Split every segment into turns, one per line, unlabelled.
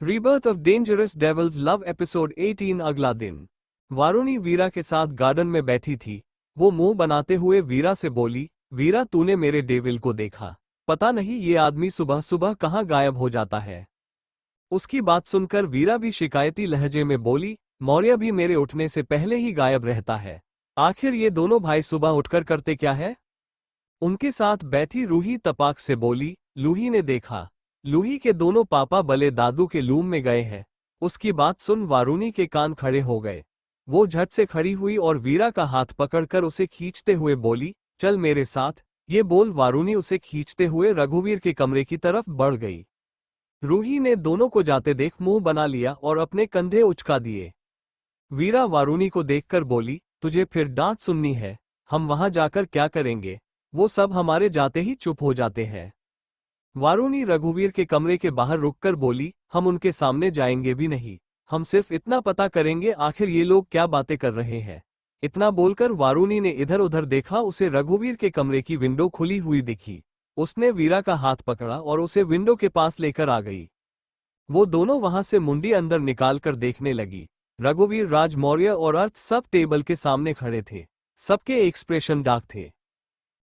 Rebirth of dangerous devils love episode 18। अगला दिन वारुणी वीरा के साथ गार्डन में बैठी थी। वो मुंह बनाते हुए वीरा से बोली, वीरा तूने मेरे डेविल को देखा? पता नहीं ये आदमी सुबह सुबह कहाँ गायब हो जाता है। उसकी बात सुनकर वीरा भी शिकायती लहजे में बोली, मौर्य भी मेरे उठने से पहले ही गायब रहता है। आखिर ये दोनों भाई सुबह उठकर करते क्या है? उनके साथ बैठी रूही तपाक से बोली, लूही ने देखा। लूही के दोनों पापा बले दादू के लूम में गए हैं। उसकी बात सुन वारुणी के कान खड़े हो गए। वो झट से खड़ी हुई और वीरा का हाथ पकड़कर उसे खींचते हुए बोली, चल मेरे साथ। ये बोल वारुणी उसे खींचते हुए रघुवीर के कमरे की तरफ बढ़ गई। रूही ने दोनों को जाते देख मुंह बना लिया और अपने कंधे उचका दिए। वीरा वारुणी को देखकर बोली, तुझे फिर डांट सुननी है? हम वहां जाकर क्या करेंगे? वो सब हमारे जाते ही चुप हो जाते हैं। वारुणी रघुवीर के कमरे के बाहर रुककर बोली, हम उनके सामने जाएंगे भी नहीं। हम सिर्फ इतना पता करेंगे आखिर ये लोग क्या बातें कर रहे हैं। इतना बोलकर वारुणी ने इधर उधर देखा। उसे रघुवीर के कमरे की विंडो खुली हुई दिखी। उसने वीरा का हाथ पकड़ा और उसे विंडो के पास लेकर आ गई। वो दोनों वहां से मुंडी अंदर निकालकर देखने लगी। रघुवीर, राज मौर्य और अर्थ सब टेबल के सामने खड़े थे। सबके एक्सप्रेशन डार्क थे।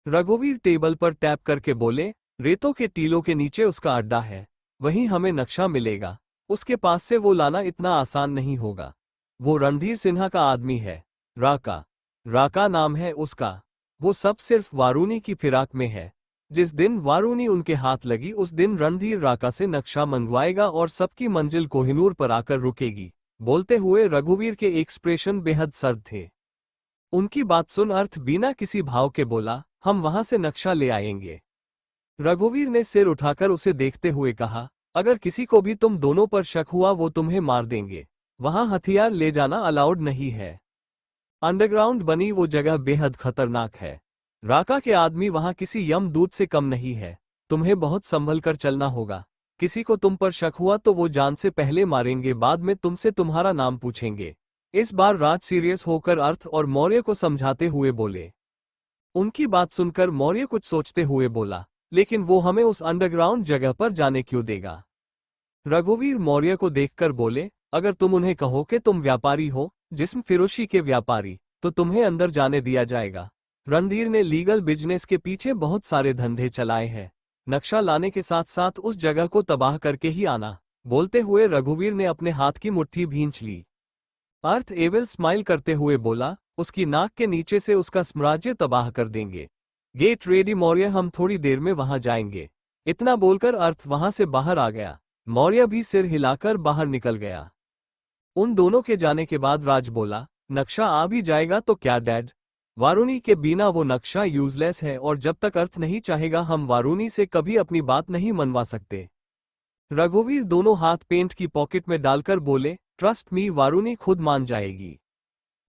रघुवीर टेबल पर टैप करके बोले, रेतों के टीलों के नीचे उसका अड्डा है, वहीं हमें नक्शा मिलेगा। उसके पास से वो लाना इतना आसान नहीं होगा। वो रणधीर सिन्हा का आदमी है। राका राका नाम है उसका। वो सब सिर्फ वारुणी की फिराक में है। जिस दिन वारुणी उनके हाथ लगी उस दिन रणधीर राका से नक्शा मंगवाएगा और सबकी मंजिल कोहिनूर पर आकर रुकेगी। बोलते हुए रघुवीर के एक्सप्रेशन बेहद सर्द थे। उनकी बात सुन अर्थ बिना किसी भाव के बोला, हम वहां से नक्शा ले आएंगे। रघुवीर ने सिर उठाकर उसे देखते हुए कहा, अगर किसी को भी तुम दोनों पर शक हुआ वो तुम्हें मार देंगे। वहां हथियार ले जाना अलाउड नहीं है। अंडरग्राउंड बनी वो जगह बेहद खतरनाक है। राका के आदमी वहां किसी यमदूत से कम नहीं है। तुम्हें बहुत संभल कर चलना होगा। किसी को तुम पर शक हुआ तो वो जान से पहले मारेंगे, बाद में तुमसे तुम्हारा नाम पूछेंगे। इस बार राज सीरियस होकर अर्थ और मौर्य को समझाते हुए बोले। उनकी बात सुनकर मौर्य कुछ सोचते हुए बोला, लेकिन वो हमें उस अंडरग्राउंड जगह पर जाने क्यों देगा? रघुवीर मौर्य को देखकर बोले, अगर तुम उन्हें कहो कि तुम व्यापारी हो, जिस्म फिरोशी के व्यापारी, तो तुम्हें अंदर जाने दिया जाएगा। रणधीर ने लीगल बिजनेस के पीछे बहुत सारे धंधे चलाए हैं। नक्शा लाने के साथ साथ उस जगह को तबाह करके ही आना। बोलते हुए रघुवीर ने अपने हाथ की मुट्ठी भींच ली। अर्थ एविल स्माइल करते हुए बोला, उसकी नाक के नीचे से उसका साम्राज्य तबाह कर देंगे। गेट रेडी मौर्य, हम थोड़ी देर में वहां जाएंगे। इतना बोलकर अर्थ वहां से बाहर आ गया। मौर्य भी सिर हिलाकर बाहर निकल गया। उन दोनों के जाने के बाद राज बोला, नक्शा आ भी जाएगा तो क्या डैड? वारुणी के बिना वो नक्शा यूजलेस है और जब तक अर्थ नहीं चाहेगा हम वारुणी से कभी अपनी बात नहीं मनवा सकते। रघुवीर दोनों हाथ पेंट की पॉकेट में डालकर बोले, ट्रस्ट मी, वारुणी खुद मान जाएगी।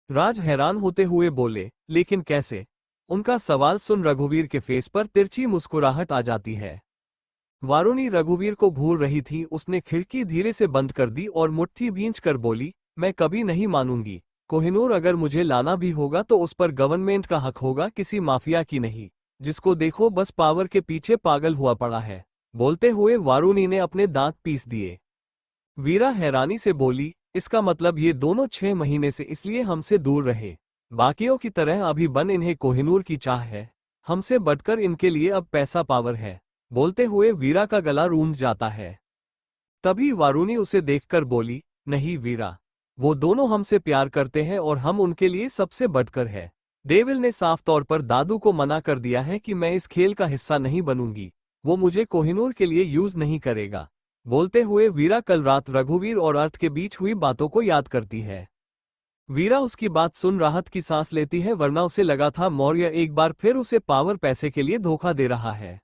राज हैरान होते हुए बोले, लेकिन कैसे? उनका सवाल सुन रघुवीर के फेस पर तिरछी मुस्कुराहट आ जाती है। वारुणी रघुवीर को घूर रही थी। उसने खिड़की धीरे से बंद कर दी और मुट्ठी भींच कर बोली, मैं कभी नहीं मानूंगी। कोहिनूर अगर मुझे लाना भी होगा तो उस पर गवर्नमेंट का हक होगा, किसी माफिया की नहीं, जिसको देखो बस पावर के पीछे पागल हुआ पड़ा है। बोलते हुए वारुणी ने अपने दांत पीस दिए। वीरा हैरानी से बोली, इसका मतलब ये दोनों 6 महीने से इसलिए हमसे दूर रहे। बाकियों की तरह अभी बन इन्हें कोहिनूर की चाह है। हमसे बढ़कर इनके लिए अब पैसा पावर है। बोलते हुए वीरा का गला रूंध जाता है। तभी वारुणी उसे देखकर बोली, नहीं वीरा, वो दोनों हमसे प्यार करते हैं और हम उनके लिए सबसे बढ़कर है। डेविल ने साफ तौर पर दादू को मना कर दिया है कि मैं इस खेल का हिस्सा नहीं बनूंगी। वो मुझे कोहिनूर के लिए यूज नहीं करेगा। बोलते हुए वीरा कल रात रघुवीर और अर्थ के बीच हुई बातों को याद करती है। वीरा उसकी बात सुन राहत की सांस लेती है, वरना उसे लगा था मौर्य एक बार फिर उसे पावर पैसे के लिए धोखा दे रहा है।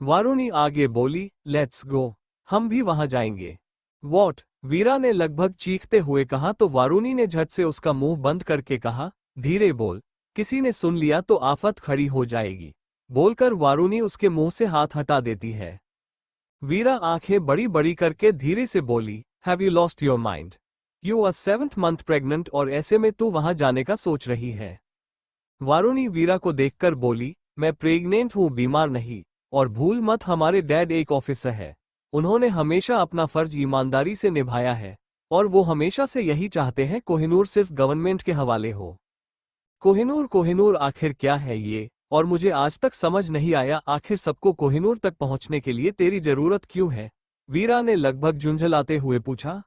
वारुणी आगे बोली, लेट्स गो, हम भी वहां जाएंगे। वॉट? वीरा ने लगभग चीखते हुए कहा तो वारुणी ने झट से उसका मुंह बंद करके कहा, धीरे बोल, किसी ने सुन लिया तो आफत खड़ी हो जाएगी। बोलकर वारुणी उसके मुंह से हाथ हटा देती है। वीरा आंखें बड़ी बड़ी करके धीरे से बोली, have you lost your mind? You are 7th month pregnant और ऐसे में तू वहां जाने का सोच रही है? वारुणी वीरा को देखकर बोली, मैं प्रेग्नेंट हूं, बीमार नहीं। और भूल मत, हमारे डैड एक ऑफिसर है। उन्होंने हमेशा अपना फर्ज ईमानदारी से निभाया है और वो हमेशा से यही चाहते हैं कोहिनूर सिर्फ गवर्नमेंट के हवाले हो। कोहिनूर कोहिनूर आखिर क्या है ये, और मुझे आज तक समझ नहीं आया आखिर सबको कोहिनूर तक पहुंचने के लिए तेरी जरूरत क्यों है? वीरा ने लगभग झुंझलाते हुए पूछा।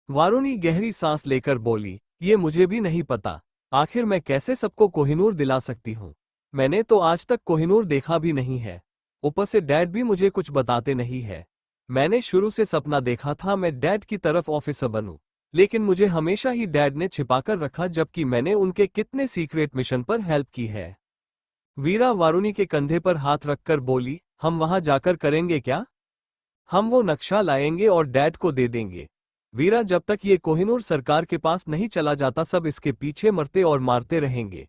वारुणी गहरी सांस लेकर बोली, ये मुझे भी नहीं पता। आखिर मैं कैसे सबको कोहिनूर दिला सकती हूँ? मैंने तो आज तक कोहिनूर देखा भी नहीं है। ऊपर से डैड भी मुझे कुछ बताते नहीं है। मैंने शुरू से सपना देखा था मैं डैड की तरफ ऑफिसर बनूं, लेकिन मुझे हमेशा ही डैड ने छिपाकर रखा जबकि मैंने उनके कितने सीक्रेट मिशन पर हेल्प की है। वीरा वारुणी के कंधे पर हाथ रखकर बोली, हम वहां जाकर करेंगे क्या? हम वो नक्शा लाएंगे और डैड को दे देंगे। वीरा, जब तक ये कोहिनूर सरकार के पास नहीं चला जाता सब इसके पीछे मरते और मारते रहेंगे।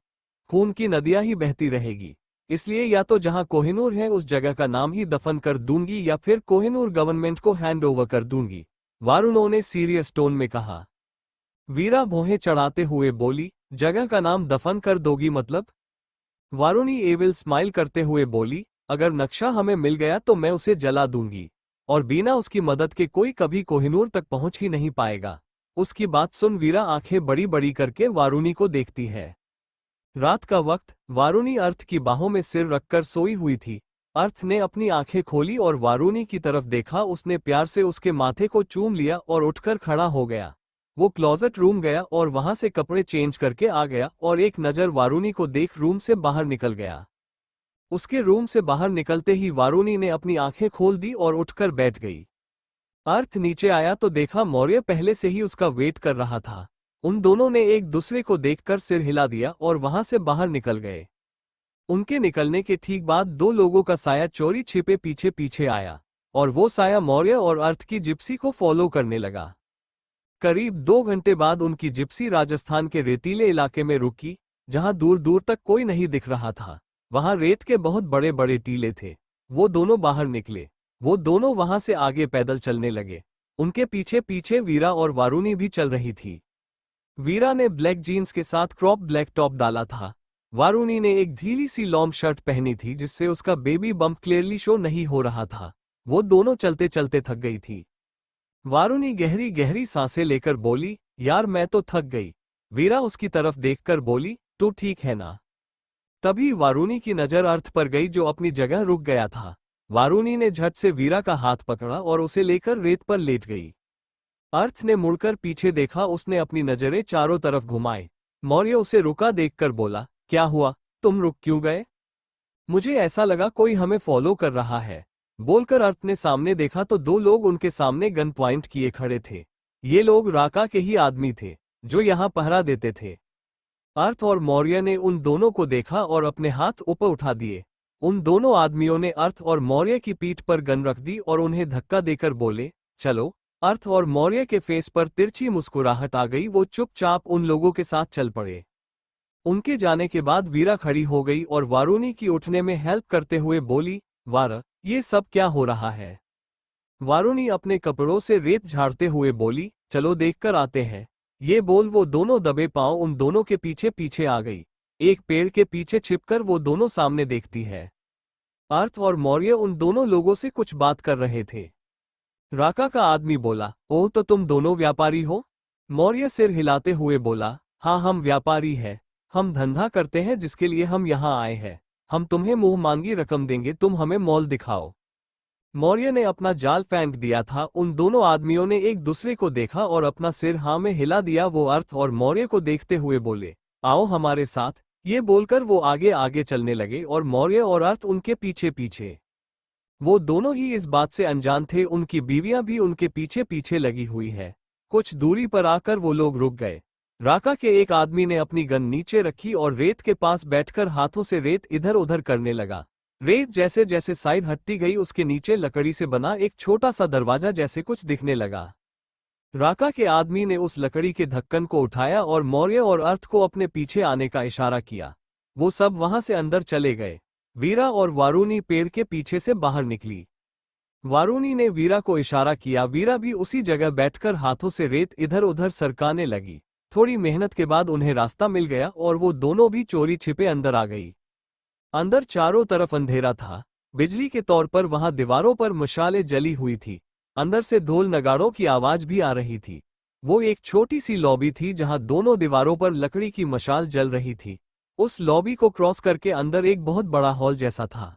खून की नदियां ही बहती रहेगी। इसलिए या तो जहां कोहिनूर है उस जगह का नाम ही दफन कर दूंगी या फिर कोहिनूर गवर्नमेंट को हैंड ओवर कर दूंगी, वारुणी ने सीरियस टोन में कहा। वीरा भौहें चढ़ाते हुए बोली, जगह का नाम दफन कर दोगी मतलब? वारुणी एविल स्माइल करते हुए बोली, अगर नक्शा हमें मिल गया तो मैं उसे जला दूंगी और बिना उसकी मदद के कोई कभी कोहिनूर तक पहुंच ही नहीं पाएगा। उसकी बात सुन वीरा आंखें बड़ी बड़ी करके वारुणी को देखती है। रात का वक्त, वारुणी अर्थ की बाहों में सिर रखकर सोई हुई थी। अर्थ ने अपनी आंखें खोली और वारुणी की तरफ देखा। उसने प्यार से उसके माथे को चूम लिया और उठकर खड़ा हो गया। वो क्लोजेट रूम गया और वहां से कपड़े चेंज करके आ गया और एक नज़र वारुणी को देख रूम से बाहर निकल गया। उसके रूम से बाहर निकलते ही वारुणी ने अपनी आंखें खोल दी और उठकर बैठ गई। अर्थ नीचे आया तो देखा मौर्य पहले से ही उसका वेट कर रहा था। उन दोनों ने एक दूसरे को देखकर सिर हिला दिया और वहां से बाहर निकल गए। उनके निकलने के ठीक बाद दो लोगों का साया चोरी छिपे पीछे पीछे आया और वो साया मौर्य और अर्थ की जिप्सी को फॉलो करने लगा। करीब 2 घंटे बाद उनकी जिप्सी राजस्थान के रेतीले इलाके में रुकी, जहां दूर दूर तक कोई नहीं दिख रहा था। वहां रेत के बहुत बड़े बड़े टीले थे। वो दोनों बाहर निकले। वो दोनों वहां से आगे पैदल चलने लगे। उनके पीछे पीछे वीरा और वारुणी भी चल रही थी। वीरा ने ब्लैक जीन्स के साथ क्रॉप ब्लैक टॉप डाला था। वारुणी ने एक ढीली सी लॉन्ग शर्ट पहनी थी जिससे उसका बेबी बम्प क्लियरली शो नहीं हो रहा था। वो दोनों चलते चलते थक गई थी। वारुणी गहरी गहरी सांसें लेकर बोली, यार मैं तो थक गई। वीरा उसकी तरफ देखकर बोली, तू ठीक है ना? तभी वारुणी की नजर अर्थ पर गई जो अपनी जगह रुक गया था। वारुणी ने झट से वीरा का हाथ पकड़ा और उसे लेकर रेत पर लेट गई। अर्थ ने मुड़कर पीछे देखा। उसने अपनी नजरें चारों तरफ घुमाई। मौर्य उसे रुका देखकर बोला, क्या हुआ, तुम रुक क्यों गए? मुझे ऐसा लगा कोई हमें फॉलो कर रहा है। बोलकर अर्थ ने सामने देखा तो 2 लोग उनके सामने गन पॉइंट किए खड़े थे। ये लोग राका के ही आदमी थे जो यहाँ पहरा देते थे। अर्थ और मौर्य ने उन दोनों को देखा और अपने हाथ ऊपर उठा दिए। उन दोनों आदमियों ने अर्थ और मौर्य की पीठ पर गन रख दी और उन्हें धक्का देकर बोले, चलो। अर्थ और मौर्य के फेस पर तिरछी मुस्कुराहट आ गई। वो चुपचाप उन लोगों के साथ चल पड़े। उनके जाने के बाद वीरा खड़ी हो गई और वारुणी की उठने में हेल्प करते हुए बोली, वारा, ये सब क्या हो रहा है? वारुणी अपने कपड़ों से रेत झाड़ते हुए बोली, चलो देखकर आते हैं। ये बोल वो दोनों दबे पांव उन दोनों के पीछे पीछे आ गई। एक पेड़ के पीछे छिपकर वो दोनों सामने देखती है। अर्थ और मौर्य उन दोनों लोगों से कुछ बात कर रहे थे। राका का आदमी बोला, ओह तो तुम दोनों व्यापारी हो? मौर्य सिर हिलाते हुए बोला, हाँ हम व्यापारी हैं। हम धंधा करते हैं जिसके लिए हम यहाँ आए हैं। हम तुम्हें मुंह मांगी रकम देंगे, तुम हमें मॉल दिखाओ। मौर्य ने अपना जाल फेंक दिया था। उन दोनों आदमियों ने एक दूसरे को देखा और अपना सिर हाँ में हिला दिया। वो अर्थ और मौर्य को देखते हुए बोले, आओ हमारे साथ। ये बोलकर वो आगे आगे चलने लगे और मौर्य और अर्थ उनके पीछे पीछे। वो दोनों ही इस बात से अनजान थे उनकी बीवियां भी उनके पीछे पीछे लगी हुई है। कुछ दूरी पर आकर वो लोग रुक गए। राका के एक आदमी ने अपनी गन नीचे रखी और रेत के पास बैठकर हाथों से रेत इधर उधर करने लगा। रेत जैसे जैसे साइड हटती गई उसके नीचे लकड़ी से बना एक छोटा सा दरवाजा जैसे कुछ दिखने लगा। राका के आदमी ने उस लकड़ी के ढक्कन को उठाया और मौर्य और अर्थ को अपने पीछे आने का इशारा किया। वो सब वहां से अंदर चले गए। वीरा और वारुणी पेड़ के पीछे से बाहर निकली। वारुणी ने वीरा को इशारा किया। वीरा भी उसी जगह बैठकर हाथों से रेत इधर उधर सरकाने लगी। थोड़ी मेहनत के बाद उन्हें रास्ता मिल गया और वो दोनों भी चोरी छिपे अंदर आ गई। अंदर चारों तरफ अंधेरा था। बिजली के तौर पर वहां दीवारों पर मशालें जली हुई थी। अंदर से ढोल नगाड़ों की आवाज भी आ रही थी। वो एक छोटी सी लॉबी थी जहां दोनों दीवारों पर लकड़ी की मशाल जल रही थी। उस लॉबी को क्रॉस करके अंदर एक बहुत बड़ा हॉल जैसा था।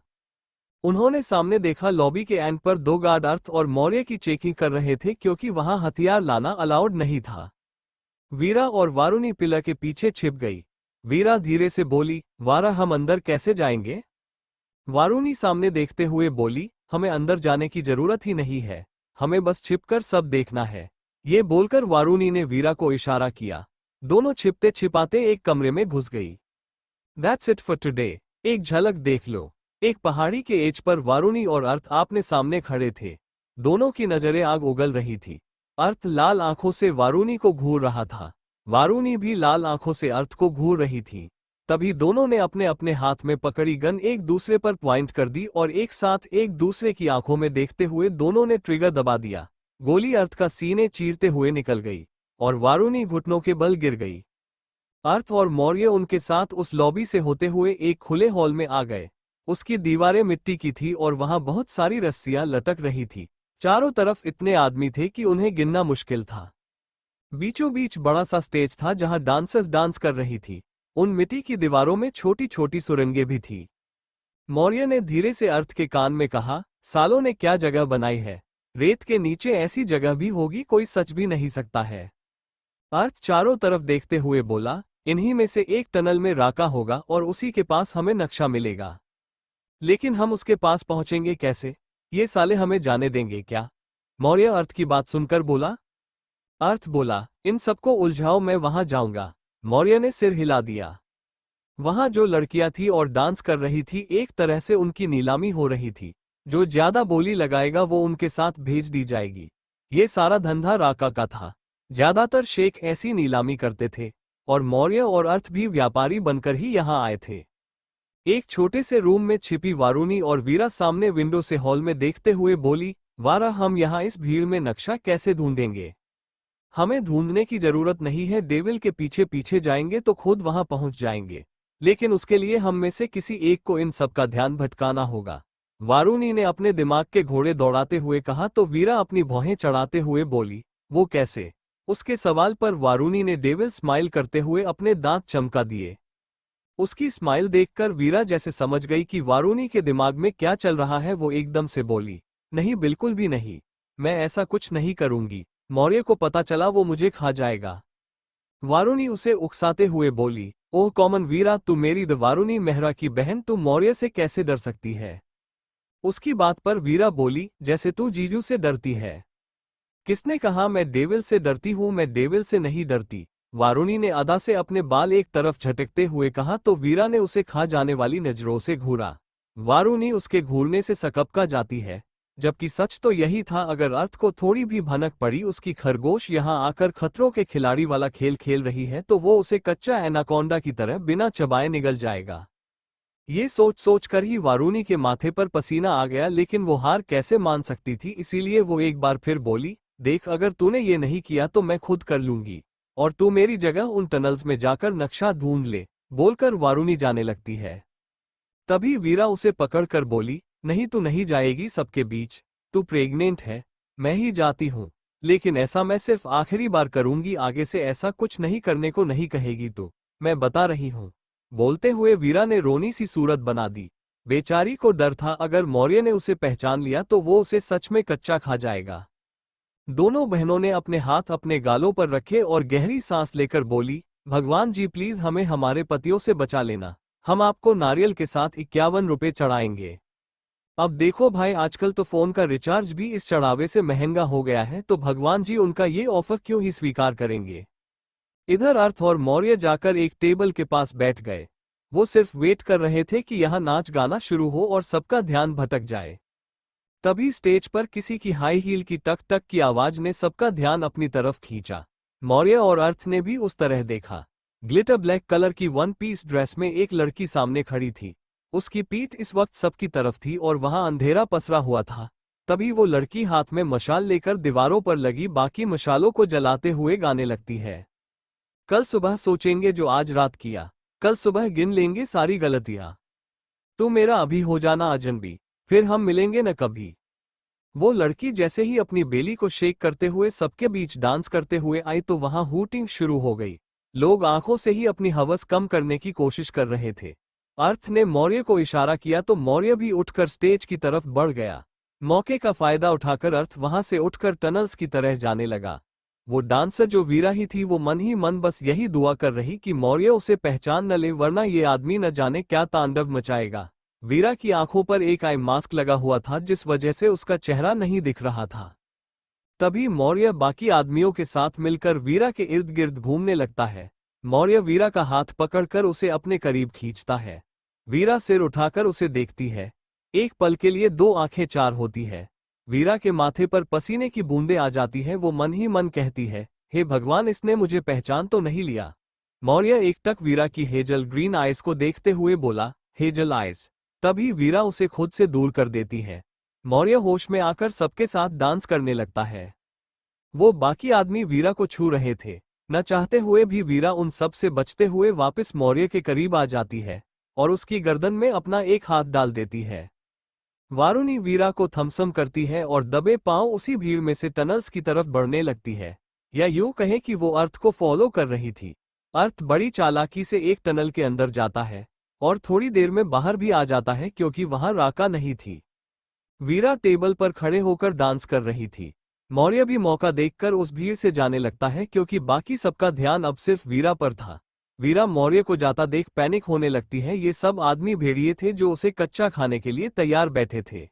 उन्होंने सामने देखा, लॉबी के एंड पर दो गार्ड अर्थ और मौर्य की चेकिंग कर रहे थे क्योंकि वहां हथियार लाना अलाउड नहीं था। वीरा और वारुणी पिलर के पीछे छिप गई। वीरा धीरे से बोली, वारा हम अंदर कैसे जाएंगे? वारुणी सामने देखते हुए बोली, हमें अंदर जाने की जरूरत ही नहीं है, हमें बस छिपकर सब देखना है। ये बोलकर वारुणी ने वीरा को इशारा किया। दोनों छिपते छिपाते एक कमरे में घुस गई। That's it for today. एक झलक देख लो। एक पहाड़ी के एज पर वारुणी और अर्थ आपने सामने खड़े थे। दोनों की नजरें आग उगल रही थी। अर्थ लाल आंखों से वारुणी को घूर रहा था। वारुणी भी लाल आंखों से अर्थ को घूर रही थी। तभी दोनों ने अपने अपने हाथ में पकड़ी गन एक दूसरे पर पॉइंट कर दी और एक साथ एक दूसरे की आंखों में देखते हुए दोनों ने ट्रिगर दबा दिया। गोली अर्थ का सीने चीरते हुए निकल गई और वारुणी घुटनों के बल गिर गई। अर्थ और मौर्य उनके साथ उस लॉबी से होते हुए एक खुले हॉल में आ गए। उसकी दीवारें मिट्टी की थी और वहां बहुत सारी रस्सियां लटक रही थी। चारों तरफ इतने आदमी थे कि उन्हें गिनना मुश्किल था। बीचों बीच बड़ा सा स्टेज था जहां डांसर्स डांस कर रही थी। उन मिट्टी की दीवारों में छोटी छोटी सुरंगें भी थी। मौर्य ने धीरे से अर्थ के कान में कहा, सालों ने क्या जगह बनाई है। रेत के नीचे ऐसी जगह भी होगी, कोई सच भी नहीं सकता है। अर्थ चारों तरफ देखते हुए बोला, इन्हीं में से एक टनल में राका होगा और उसी के पास हमें नक्शा मिलेगा। लेकिन हम उसके पास पहुंचेंगे कैसे? ये साले हमें जाने देंगे क्या? मौर्य अर्थ की बात सुनकर बोला। अर्थ बोला, इन सबको उलझाओ, मैं वहां जाऊंगा। मौर्य ने सिर हिला दिया। वहां जो लड़कियां थी और डांस कर रही थी, एक तरह से उनकी नीलामी हो रही थी। जो ज्यादा बोली लगाएगा वो उनके साथ भेज दी जाएगी। ये सारा धंधा राका का था। ज्यादातर शेख ऐसी नीलामी करते थे और मौर्य और अर्थ भी व्यापारी बनकर ही यहां आए थे। एक छोटे से रूम में छिपी वारुणी और वीरा सामने विंडो से हॉल में देखते हुए बोली, वारा हम यहाँ इस भीड़ में नक्शा कैसे ढूंढेंगे? हमें ढूंढने की जरूरत नहीं है, डेविल के पीछे पीछे जाएंगे तो खुद वहां पहुंच जाएंगे। लेकिन उसके लिए हम में से किसी एक को इन सब का ध्यान भटकाना होगा। वारुणी ने अपने दिमाग के घोड़े दौड़ाते हुए कहा तो वीरा अपनी भौहें चढ़ाते हुए बोली, वो कैसे? उसके सवाल पर वारुणी ने डेविल स्माइल करते हुए अपने दांत चमका दिए। उसकी स्माइल देखकर वीरा जैसे समझ गई कि वारुणी के दिमाग में क्या चल रहा है। वो एकदम से बोली, नहीं, बिल्कुल भी नहीं, मैं ऐसा कुछ नहीं करूंगी। मौर्य को पता चला वो मुझे खा जाएगा। वारुणी उसे उकसाते हुए बोली, ओह कॉमन वीरा, तू मेरी वारुणी मेहरा की बहन, तू मौर्य से कैसे डर सकती है? उसकी बात पर वीरा बोली, जैसे तू जीजू से डरती है। किसने कहा मैं डेविल से डरती हूं? मैं डेविल से नहीं डरती। वारुणी ने अदा से अपने बाल एक तरफ झटकते हुए कहा तो वीरा ने उसे खा जाने वाली नजरों से घूरा। वारुणी उसके घूरने से सकपका जाती है, जबकि सच तो यही था, अगर अर्थ को थोड़ी भी भनक पड़ी उसकी खरगोश यहां आकर खतरों के खिलाड़ी वाला खेल खेल रही है तो वो उसे कच्चा एनाकोंडा की तरह बिना चबाए निगल जाएगा। ये सोच सोच कर ही वारुणी के माथे पर पसीना आ गया, लेकिन वो हार कैसे मान सकती थी, इसीलिए वो एक बार फिर बोली, देख, अगर तूने ये नहीं किया तो मैं खुद कर लूंगी और तू मेरी जगह उन टनल्स में जाकर नक्शा ढूंढ ले। बोलकर वारुणी जाने लगती है। तभी वीरा उसे पकड़कर बोली, नहीं, तू नहीं जाएगी सबके बीच। तू प्रेग्नेंट है। मैं ही जाती हूँ, लेकिन ऐसा मैं सिर्फ आखिरी बार करूंगी, आगे से ऐसा कुछ नहीं करने को नहीं कहेगी तो। मैं बता रही हूँ। बोलते हुए वीरा ने रोनी सी सूरत बना दी। बेचारी को डर था, अगर मौर्य ने उसे पहचान लिया तो वो उसे सच में कच्चा खा जाएगा। दोनों बहनों ने अपने हाथ अपने गालों पर रखे और गहरी सांस लेकर बोली, भगवान जी प्लीज हमें हमारे पतियों से बचा लेना। हम आपको नारियल के साथ 51 रुपए चढ़ाएंगे। अब देखो भाई, आजकल तो फोन का रिचार्ज भी इस चढ़ावे से महंगा हो गया है, तो भगवान जी उनका ये ऑफर क्यों ही स्वीकार करेंगे। इधर अर्थ और मौर्य जाकर एक टेबल के पास बैठ गए। वो सिर्फ वेट कर रहे थे कि यहाँ नाच गाना शुरू हो और सबका ध्यान भटक जाए। तभी स्टेज पर किसी की हाई हील की टक टक की आवाज ने सबका ध्यान अपनी तरफ खींचा। मौर्य और अर्थ ने भी उस तरह देखा। ग्लिटर ब्लैक कलर की वन पीस ड्रेस में एक लड़की सामने खड़ी थी। उसकी पीठ इस वक्त सबकी तरफ थी और वहां अंधेरा पसरा हुआ था। तभी वो लड़की हाथ में मशाल लेकर दीवारों पर लगी बाकी मशालों को जलाते हुए गाने लगती है। कल सुबह सोचेंगे जो आज रात किया, कल सुबह गिन लेंगे सारी गलतियां। तू मेरा अभी हो जाना अजनबी। फिर हम मिलेंगे न कभी। वो लड़की जैसे ही अपनी बेली को शेक करते हुए सबके बीच डांस करते हुए आई तो वहां हूटिंग शुरू हो गई। लोग आंखों से ही अपनी हवस कम करने की कोशिश कर रहे थे। अर्थ ने मौर्य को इशारा किया तो मौर्य भी उठकर स्टेज की तरफ बढ़ गया। मौके का फायदा उठाकर अर्थ वहां से उठकर टनल्स की तरह जाने लगा। वो डांसर जो वीरा ही थी वो मन ही मन बस यही दुआ कर रही कि मौर्य उसे पहचान न ले, वरना ये आदमी न जाने क्या तांडव मचाएगा। वीरा की आंखों पर एक आई मास्क लगा हुआ था जिस वजह से उसका चेहरा नहीं दिख रहा था। तभी मौर्य बाकी आदमियों के साथ मिलकर वीरा के इर्द गिर्द घूमने लगता है। मौर्य वीरा का हाथ पकड़कर उसे अपने करीब खींचता है। वीरा सिर उठाकर उसे देखती है। एक पल के लिए दो आंखें चार होती है। वीरा के माथे पर पसीने की बूंदें आ जाती है। वो मन ही मन कहती है, हे भगवान, इसने मुझे पहचान तो नहीं लिया। मौर्य एकटक वीरा की हेजल ग्रीन आइज को देखते हुए बोला, हेजल आइज। तभी वीरा उसे खुद से दूर कर देती है। मौर्य होश में आकर सबके साथ डांस करने लगता है। वो बाकी आदमी वीरा को छू रहे थे। न चाहते हुए भी वीरा उन सब से बचते हुए वापस मौर्य के करीब आ जाती है और उसकी गर्दन में अपना एक हाथ डाल देती है। वारुणी वीरा को थमसम करती है और दबे पांव उसी भीड़ में से टनल्स की तरफ बढ़ने लगती है, या यूं कहें कि वो अर्थ को फॉलो कर रही थी। अर्थ बड़ी चालाकी से एक टनल के अंदर जाता है और थोड़ी देर में बाहर भी आ जाता है क्योंकि वहां राका नहीं थी। वीरा टेबल पर खड़े होकर डांस कर रही थी। मौर्य भी मौका देखकर उस भीड़ से जाने लगता है क्योंकि बाकी सबका ध्यान अब सिर्फ वीरा पर था। वीरा मौर्य को जाता देख पैनिक होने लगती है। ये सब आदमी भेड़िए थे जो उसे कच्चा खाने के लिए तैयार बैठे थे।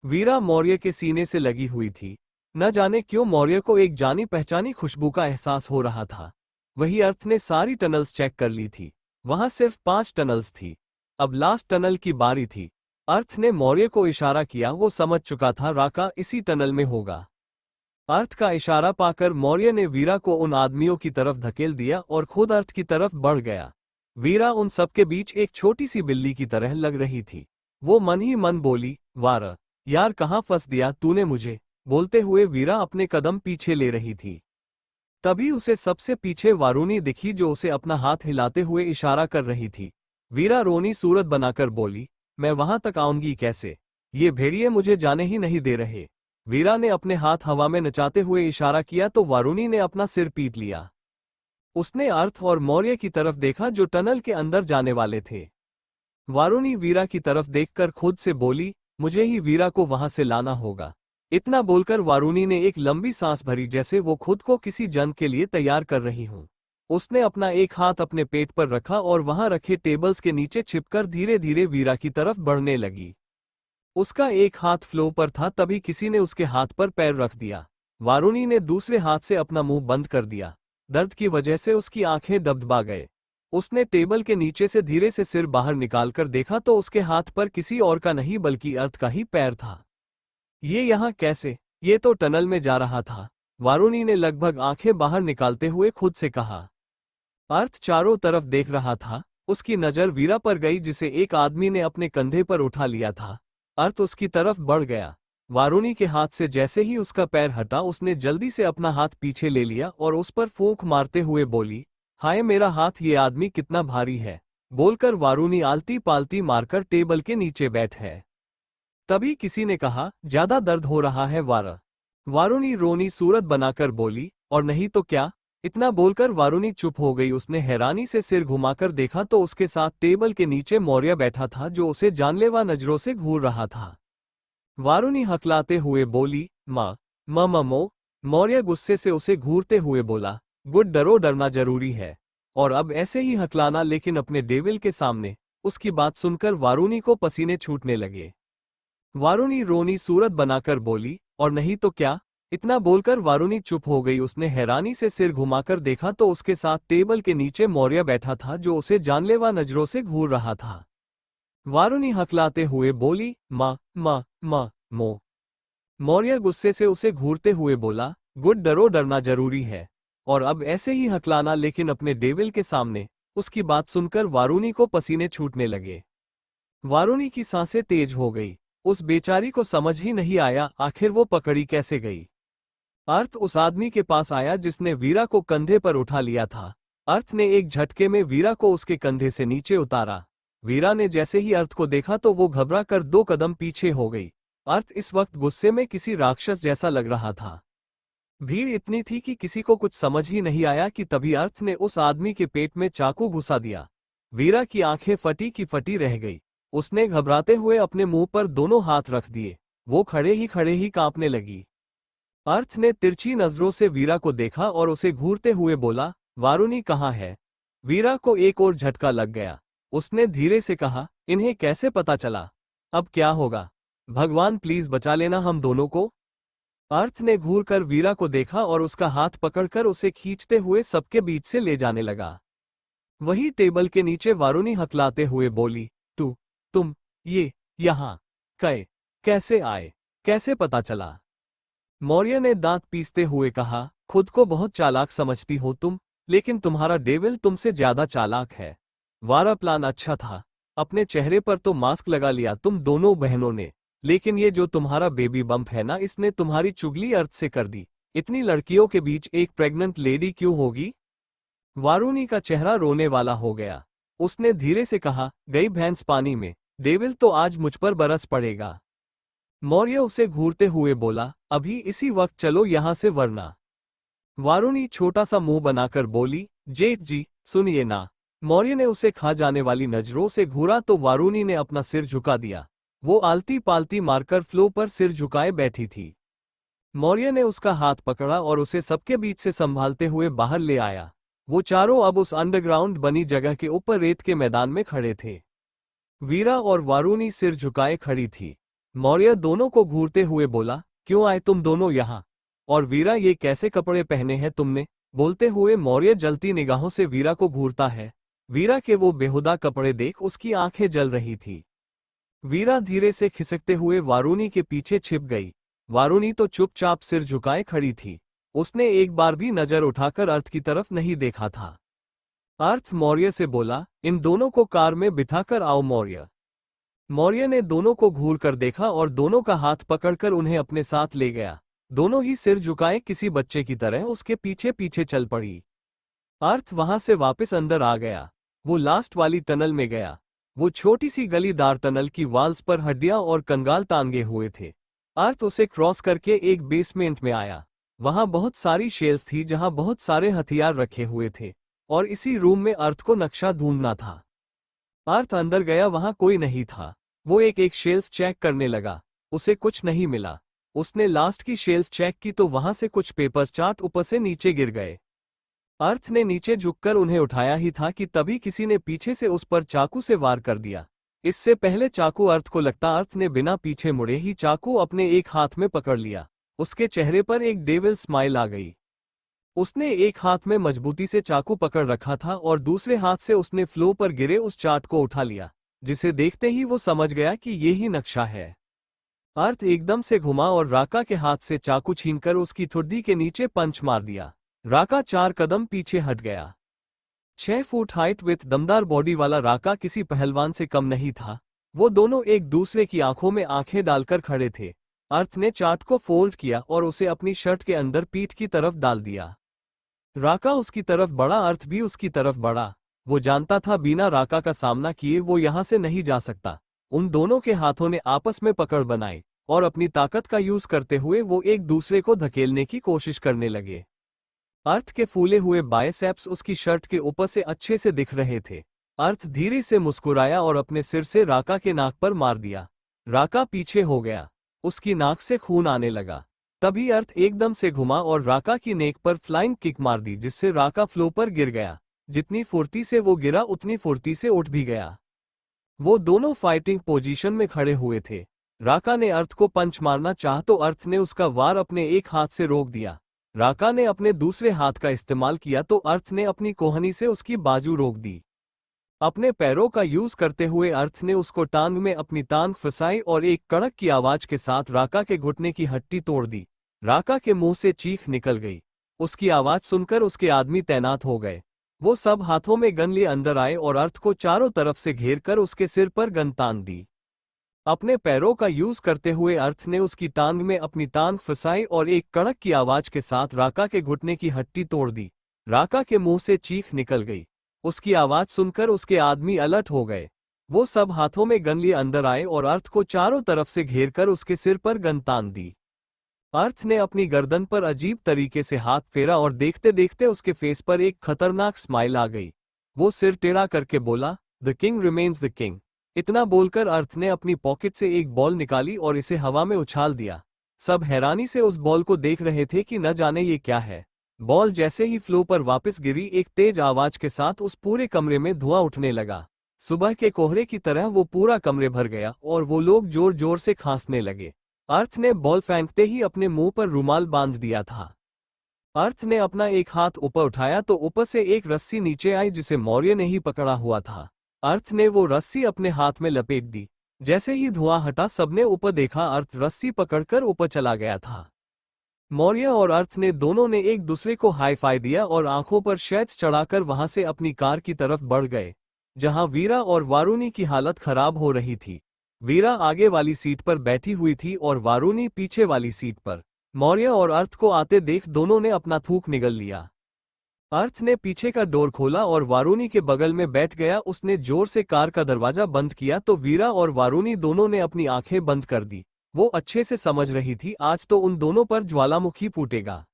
वीरा मौर्य के सीने से लगी हुई थी। न जाने क्यों मौर्य को एक जानी पहचानी खुशबू का एहसास हो रहा था। वही अर्थ ने सारी टनल्स चेक कर ली थी। वहां सिर्फ 5 टनल्स थी। अब लास्ट टनल की बारी थी। अर्थ ने मौर्य को इशारा किया। वो समझ चुका था राका इसी टनल में होगा। अर्थ का इशारा पाकर मौर्य ने वीरा को उन आदमियों की तरफ धकेल दिया और खुद अर्थ की तरफ बढ़ गया। वीरा उन सबके बीच एक छोटी सी बिल्ली की तरह लग रही थी। वो मन ही मन बोली, वार यार, कहाँ फंस दिया तूने मुझे। बोलते हुए वीरा अपने कदम पीछे ले रही थी। तभी उसे सबसे पीछे वारुणी दिखी जो उसे अपना हाथ हिलाते हुए इशारा कर रही थी। वीरा रोनी सूरत बनाकर बोली, मैं वहां तक आऊंगी कैसे? ये भेड़िए मुझे जाने ही नहीं दे रहे। वीरा ने अपने हाथ हवा में नचाते हुए इशारा किया तो वारुणी ने अपना सिर पीट लिया। उसने अर्थ और मौर्य की तरफ देखा जो टनल के अंदर जाने वाले थे। वारुणी वीरा की तरफ देखकर खुद से बोली, मुझे ही वीरा को वहां से लाना होगा। इतना बोलकर वारुणी ने एक लंबी सांस भरी जैसे वो खुद को किसी जंग के लिए तैयार कर रही हूं। उसने अपना एक हाथ अपने पेट पर रखा और वहां रखे टेबल्स के नीचे छिपकर धीरे धीरे वीरा की तरफ बढ़ने लगी। उसका एक हाथ फ्लो पर था तभी किसी ने उसके हाथ पर पैर रख दिया। वारुणी ने दूसरे हाथ से अपना मुंह बंद कर दिया। दर्द की वजह से उसकी आंखें डबडबा गए। उसने टेबल के नीचे से धीरे से सिर बाहर निकालकर देखा तो उसके हाथ पर किसी और का नहीं बल्कि अर्थ का ही पैर था। ये यहाँ कैसे? ये तो टनल में जा रहा था। वारुणी ने लगभग आंखें बाहर निकालते हुए खुद से कहा। अर्थ चारों तरफ देख रहा था। उसकी नजर वीरा पर गई जिसे एक आदमी ने अपने कंधे पर उठा लिया था। अर्थ उसकी तरफ बढ़ गया। वारुणी के हाथ से जैसे ही उसका पैर हटा उसने जल्दी से अपना हाथ पीछे ले लिया और उस पर फूंक मारते हुए बोली, हाय मेरा हाथ, ये आदमी कितना भारी है। बोलकर वारुणी आलती पालती मारकर टेबल के नीचे बैठ है। तभी किसी ने कहा, ज्यादा दर्द हो रहा है वारा। वारुणी रोनी सूरत बनाकर बोली, और नहीं तो क्या। इतना बोलकर वारुणी चुप हो गई। उसने हैरानी से सिर घुमाकर देखा तो उसके साथ टेबल के नीचे मौर्य बैठा था जो उसे जानलेवा नजरों से घूर रहा था। वारुणी हकलाते हुए बोली, माँ ममो। मौर्य गुस्से से उसे घूरते हुए बोला, गुड, डरो, डरना जरूरी है। और अब ऐसे ही हकलाना, लेकिन अपने डेविल के सामने। उसकी बात सुनकर वारुणी को पसीने छूटने लगे। वारुणी रोनी सूरत बनाकर बोली, और नहीं तो क्या। इतना बोलकर वारुणी चुप हो गई। उसने हैरानी से सिर घुमाकर देखा तो उसके साथ टेबल के नीचे मौर्य बैठा था जो उसे जानलेवा नजरों से घूर रहा था। वारुणी हकलाते हुए बोली, माँ माँ माँ मो। मौर्य गुस्से से उसे घूरते हुए बोला, गुड, डरो, डरना जरूरी है। और अब ऐसे ही हकलाना, लेकिन अपने डेविल के सामने। उसकी बात सुनकर वारुणी को पसीने छूटने लगे। वारुणी की सांसें तेज हो गई। उस बेचारी को समझ ही नहीं आया आखिर वो पकड़ी कैसे गई। अर्थ उस आदमी के पास आया जिसने वीरा को कंधे पर उठा लिया था। अर्थ ने एक झटके में वीरा को उसके कंधे से नीचे उतारा। वीरा ने जैसे ही अर्थ को देखा तो वो घबरा कर 2 कदम पीछे हो गई। अर्थ इस वक्त गुस्से में किसी राक्षस जैसा लग रहा था। भीड़ इतनी थी कि किसी को कुछ समझ ही नहीं आया कि तभी अर्थ ने उस आदमी के पेट में चाकू घुसा दिया। वीरा की आंखें फटी की फटी रह गई। उसने घबराते हुए अपने मुंह पर दोनों हाथ रख दिए। वो खड़े ही कांपने लगी। अर्थ ने तिरछी नजरों से वीरा को देखा और उसे घूरते हुए बोला, वारुणी कहाँ है? वीरा को एक और झटका लग गया। उसने धीरे से कहा, इन्हें कैसे पता चला? अब क्या होगा? भगवान प्लीज बचा लेना हम दोनों को। अर्थ ने घूर कर वीरा को देखा और उसका हाथ पकड़कर उसे खींचते हुए सबके बीच से ले जाने लगा। वही टेबल के नीचे वारुणी हकलाते हुए बोली, तुम ये यहाँ कैसे आए? कैसे पता चला? मौर्य ने दांत पीसते हुए कहा, खुद को बहुत चालाक समझती हो तुम, लेकिन तुम्हारा डेविल तुमसे ज्यादा चालाक है। वारा प्लान अच्छा था। अपने चेहरे पर तो मास्क लगा लिया तुम दोनों बहनों ने, लेकिन ये जो तुम्हारा बेबी बम्प है ना, इसने तुम्हारी चुगली अर्थ से कर दी। इतनी लड़कियों के बीच एक प्रेग्नेंट लेडी क्यों होगी? वारुणी का चेहरा रोने वाला हो गया। उसने धीरे से कहा, गई भैंस पानी में, डेविल तो आज मुझ पर बरस पड़ेगा। मौर्य उसे घूरते हुए बोला, अभी इसी वक्त चलो यहां से वरना। वारुणी छोटा सा मुंह बनाकर बोली, जेठ जी सुनिए ना। मौर्य ने उसे खा जाने वाली नजरों से घूरा तो वारुणी ने अपना सिर झुका दिया। वो आलती पालती मारकर फ्लो पर सिर झुकाए बैठी थी। मौर्य ने उसका हाथ पकड़ा और उसे सबके बीच से संभालते हुए बाहर ले आया। वो चारों अब उस अंडरग्राउंड बनी जगह के ऊपर रेत के मैदान में खड़े थे। वीरा और वारुणी सिर झुकाए खड़ी थी। मौर्य दोनों को घूरते हुए बोला, क्यों आए तुम दोनों यहाँ? और वीरा, ये कैसे कपड़े पहने हैं तुमने? बोलते हुए मौर्य जलती निगाहों से वीरा को घूरता है। वीरा के वो बेहुदा कपड़े देख उसकी आंखें जल रही थी। वीरा धीरे से खिसकते हुए वारुणी के पीछे छिप गई। वारुणी तो चुपचाप सिर झुकाए खड़ी थी। उसने एक बार भी नजर उठाकर अर्थ की तरफ नहीं देखा था। अर्थ मौर्य से बोला, इन दोनों को कार में बिठाकर आओ। मौर्य ने दोनों को घूर कर देखा और दोनों का हाथ पकड़कर उन्हें अपने साथ ले गया। दोनों ही सिर झुकाए किसी बच्चे की तरह उसके पीछे पीछे चल पड़ी। अर्थ वहां से वापस अंदर आ गया। वो लास्ट वाली टनल में गया। वो छोटी सी गलीदार टनल की वाल्स पर हड्डियां और कंगाल टांगे हुए थे। अर्थ उसे क्रॉस करके एक बेसमेंट में आया। वहां बहुत सारी शेल्फ थी जहां बहुत सारे हथियार रखे हुए थे, और इसी रूम में अर्थ को नक्शा ढूंढना था। अर्थ अंदर गया, वहां कोई नहीं था। वो एक एक शेल्फ चेक करने लगा। उसे कुछ नहीं मिला। उसने लास्ट की शेल्फ चेक की तो वहां से कुछ पेपर्स चार्ट ऊपर से नीचे गिर गए। अर्थ ने नीचे झुककर उन्हें उठाया ही था कि तभी किसी ने पीछे से उस पर चाकू से वार कर दिया। इससे पहले चाकू अर्थ को लगता, अर्थ ने बिना पीछे मुड़े ही चाकू अपने एक हाथ में पकड़ लिया। उसके चेहरे पर एक डेविल स्माइल आ गई। उसने एक हाथ में मजबूती से चाकू पकड़ रखा था और दूसरे हाथ से उसने फ्लो पर गिरे उस चार्ट को उठा लिया, जिसे देखते ही वो समझ गया कि ये ही नक्शा है। अर्थ एकदम से घुमा और राका के हाथ से चाकू छीनकर उसकी ठुड्डी के नीचे पंच मार दिया। राका 4 कदम पीछे हट गया। 6 फुट हाइट विथ दमदार बॉडी वाला राका किसी पहलवान से कम नहीं था। वो दोनों एक दूसरे की आंखों में आंखें डालकर खड़े थे। अर्थ ने चार्ट को फोल्ड किया और उसे अपनी शर्ट के अंदर पीठ की तरफ डाल दिया। राका उसकी तरफ बढ़ा, अर्थ भी उसकी तरफ बढ़ा। वो जानता था बिना राका का सामना किए वो यहां से नहीं जा सकता। उन दोनों के हाथों ने आपस में पकड़ बनाई और अपनी ताकत का यूज करते हुए वो एक दूसरे को धकेलने की कोशिश करने लगे। अर्थ के फूले हुए बाइसेप्स उसकी शर्ट के ऊपर से अच्छे से दिख रहे थे। अर्थ धीरे से मुस्कुराया और अपने सिर से राका के नाक पर मार दिया। राका पीछे हो गया। उसकी नाक से खून आने लगा। तभी अर्थ एकदम से घुमा और राका की नेक पर फ्लाइंग किक मार दी, जिससे राका फ्लो पर गिर गया। जितनी फुर्ती से वो गिरा उतनी फुर्ती से उठ भी गया। वो दोनों फाइटिंग पोजीशन में खड़े हुए थे। राका ने अर्थ को पंच मारना चाहा तो अर्थ ने उसका वार अपने एक हाथ से रोक दिया। राका ने अपने दूसरे हाथ का इस्तेमाल किया तो अर्थ ने अपनी कोहनी से उसकी बाजू रोक दी। अपने पैरों का यूज करते हुए अर्थ ने उसको टांग में अपनी टांग फंसाई और एक कड़क की आवाज के साथ राका के घुटने की हड्डी तोड़ दी। राका के मुंह से चीख निकल गई। उसकी आवाज सुनकर उसके आदमी तैनात हो गए। वो सब हाथों में गन लिए अंदर आए और अर्थ को चारों तरफ से घेर कर उसके सिर पर गन तान दी। अपने पैरों का यूज करते हुए अर्थ ने उसकी टांग में अपनी टांग फंसाई और एक कड़क की आवाज के साथ राका के घुटने की हड्डी तोड़ दी। राका के मुंह से चीख निकल गई। उसकी आवाज सुनकर उसके आदमी अलर्ट हो गए। वो सब हाथों में गन लिए अंदर आए और अर्थ को चारों तरफ से घेर कर उसके सिर पर गन तान दी। अर्थ ने अपनी गर्दन पर अजीब तरीके से हाथ फेरा और देखते देखते उसके फेस पर एक खतरनाक स्माइल आ गई। वो सिर टेढ़ा करके बोला, the king remains the king. इतना बोलकर अर्थ ने अपनी पॉकेट से एक बॉल निकाली और इसे हवा में उछाल दिया। सब हैरानी से उस बॉल को देख रहे थे कि न जाने ये क्या है। बॉल जैसे ही फ्लो पर वापस गिरी, एक तेज आवाज के साथ उस पूरे कमरे में धुआं उठने लगा। सुबह के कोहरे की तरह वो पूरा कमरे भर गया और वो लोग जोर जोर से खांसने लगे। अर्थ ने बॉल फेंकते ही अपने मुंह पर रुमाल बांध दिया था। अर्थ ने अपना एक हाथ ऊपर उठाया तो ऊपर से एक रस्सी नीचे आई जिसे मौर्य ने ही पकड़ा हुआ था। अर्थ ने वो रस्सी अपने हाथ में लपेट दी। जैसे ही धुआं हटा सबने ऊपर देखा, अर्थ रस्सी पकड़कर ऊपर चला गया था। मौर्य और अर्थ ने दोनों ने एक दूसरे को हाई फाई दिया और आंखों पर शैट्स चढ़ाकर वहां से अपनी कार की तरफ बढ़ गए, जहां वीरा और वारुणी की हालत खराब हो रही थी। वीरा आगे वाली सीट पर बैठी हुई थी और वारुणी पीछे वाली सीट पर। मौर्य और अर्थ को आते देख दोनों ने अपना थूक निगल लिया। अर्थ ने पीछे का डोर खोला और वारुणी के बगल में बैठ गया। उसने जोर से कार का दरवाजा बंद किया तो वीरा और वारुणी दोनों ने अपनी आंखें बंद कर दी। वो अच्छे से समझ रही थी आज तो उन दोनों पर ज्वालामुखी फूटेगा।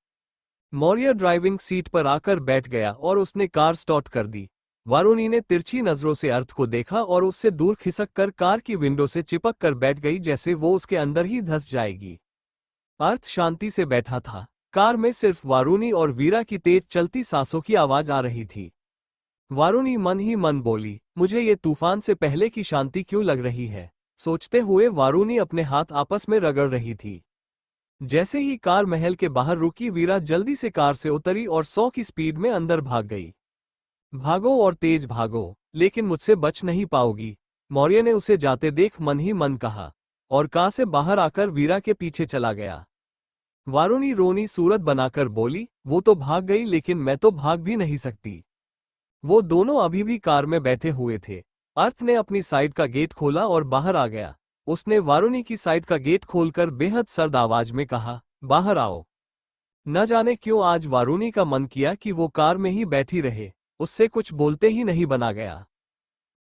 मौर्य ड्राइविंग सीट पर आकर बैठ गया और उसने कार स्टार्ट कर दी। वारुणी ने तिरछी नजरों से अर्थ को देखा और उससे दूर खिसक कर कार की विंडो से चिपक कर बैठ गई, जैसे वो उसके अंदर ही धंस जाएगी। अर्थ शांति से बैठा था। कार में सिर्फ वारुणी और वीरा की तेज चलती सांसों की आवाज आ रही थी। वारुणी मन ही मन बोली, मुझे ये तूफान से पहले की शांति क्यों लग रही है। सोचते हुए वारुणी अपने हाथ आपस में रगड़ रही थी। जैसे ही कार महल के बाहर रुकी, वीरा जल्दी से कार से उतरी और 100 की स्पीड में अंदर भाग गई। भागो और तेज भागो, लेकिन मुझसे बच नहीं पाओगी, मौर्य ने उसे जाते देख मन ही मन कहा, और कार से बाहर आकर वीरा के पीछे चला गया। वारुणी रोनी सूरत बनाकर बोली, वो तो भाग गई लेकिन मैं तो भाग भी नहीं सकती। वो दोनों अभी भी कार में बैठे हुए थे। अर्थ ने अपनी साइड का गेट खोला और बाहर आ गया। उसने वारुणी की साइड का गेट खोलकर बेहद सर्द आवाज में कहा, बाहर आओ। न जाने क्यों आज वारुणी का मन किया कि वो कार में ही बैठी रहे। उससे कुछ बोलते ही नहीं बना गया।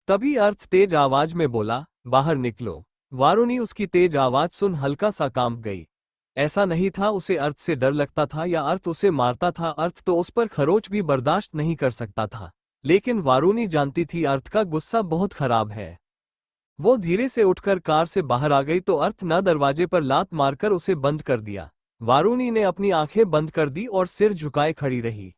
तभी अर्थ तेज आवाज में बोला, बाहर निकलो। वारुणी उसकी तेज आवाज सुन हल्का सा कांप गई। ऐसा नहीं था उसे अर्थ से डर लगता था या अर्थ उसे मारता था। अर्थ तो उस पर खरोच भी बर्दाश्त नहीं कर सकता था, लेकिन वारुणी जानती थी अर्थ का गुस्सा बहुत खराब है। वो धीरे से उठकर कार से बाहर आ गई तो अर्थ न दरवाजे पर लात मारकर उसे बंद कर दिया। वारुणी ने अपनी आंखें बंद कर दी और सिर झुकाए खड़ी रही।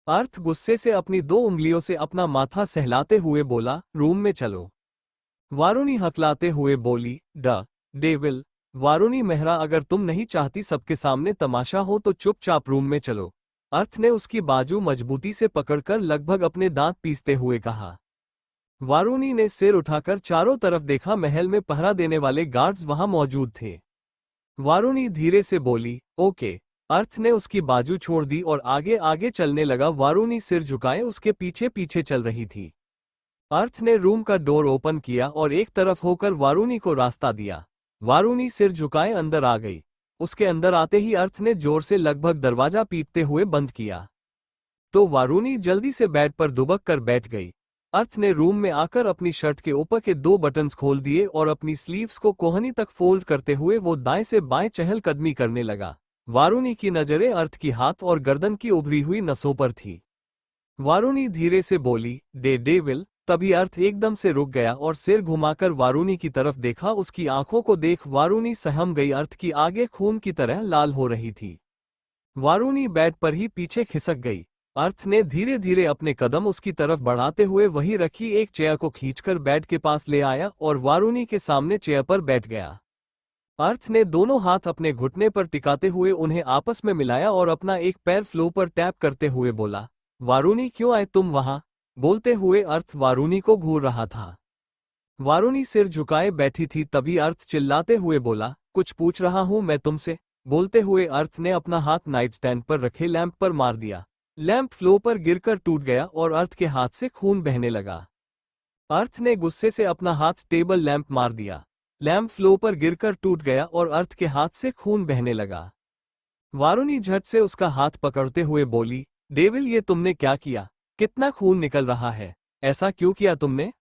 अर्थ गुस्से से अपनी 2 उंगलियों से अपना माथा सहलाते हुए बोला, रूम में चलो। वारुणी हकलाते हुए बोली, डेविल। वारुणी मेहरा, अगर तुम नहीं चाहती सबके सामने तमाशा हो तो चुपचाप रूम में चलो। अर्थ ने उसकी बाजू मजबूती से पकड़कर लगभग अपने दांत पीसते हुए कहा। वारुणी ने सिर उठाकर चारों तरफ देखा। महल में पहरा देने वाले गार्ड्स वहां मौजूद थे। वारुणी धीरे से बोली, ओके। अर्थ ने उसकी बाजू छोड़ दी और आगे आगे चलने लगा। वारुणी सिर झुकाए उसके पीछे पीछे चल रही थी। अर्थ ने रूम का डोर ओपन किया और एक तरफ होकर वारुणी को रास्ता दिया। वारुणी सिर झुकाए अंदर आ गई। उसके अंदर आते ही अर्थ ने जोर से लगभग दरवाजा पीटते हुए बंद किया। तो वारुणी जल्दी से बेड पर दुबक कर बैठ गई। अर्थ ने रूम में आकर अपनी शर्ट के ऊपर के 2 बटन्स खोल दिए और अपनी स्लीव्स को कोहनी तक फोल्ड करते हुए वो दाएं से बाएं चहलकदमी करने लगा। वारुणी की नजरें अर्थ की हाथ और गर्दन की उभरी हुई नसों पर थी। वारुणी धीरे से बोली, डेविल। तभी अर्थ एकदम से रुक गया और सिर घुमाकर वारुणी की तरफ देखा। उसकी आंखों को देख वारुणी सहम गई। अर्थ की आगे खून की तरह लाल हो रही थी। वारुणी बेड पर ही पीछे खिसक गई। अर्थ ने धीरे धीरे अपने कदम उसकी तरफ बढ़ाते हुए वहीं रखी एक चेयर को खींचकर बेड के पास ले आया और वारुणी के सामने चेयर पर बैठ गया। अर्थ ने दोनों हाथ अपने घुटने पर टिकाते हुए उन्हें आपस में मिलाया और अपना एक पैर फ्लो पर टैप करते हुए बोला, वारुणी क्यों आए तुम वहां। बोलते हुए अर्थ वारुणी को घूर रहा था। वारुणी सिर झुकाए बैठी थी। तभी अर्थ चिल्लाते हुए बोला, कुछ पूछ रहा हूं मैं तुमसे। बोलते हुए अर्थ ने अपना हाथ नाइट स्टैंड पर रखे लैंप पर मार दिया। लैंप फ्लो पर गिरकर टूट गया और अर्थ के हाथ से खून बहने लगा। अर्थ ने गुस्से से अपना हाथ टेबल लैंप मार दिया। लैंप फ्लो पर गिरकर टूट गया और अर्थ के हाथ से खून बहने लगा। वारुणी झट से उसका हाथ पकड़ते हुए बोली, डेविल ये तुमने क्या किया। कितना खून निकल रहा है। ऐसा क्यों किया तुमने।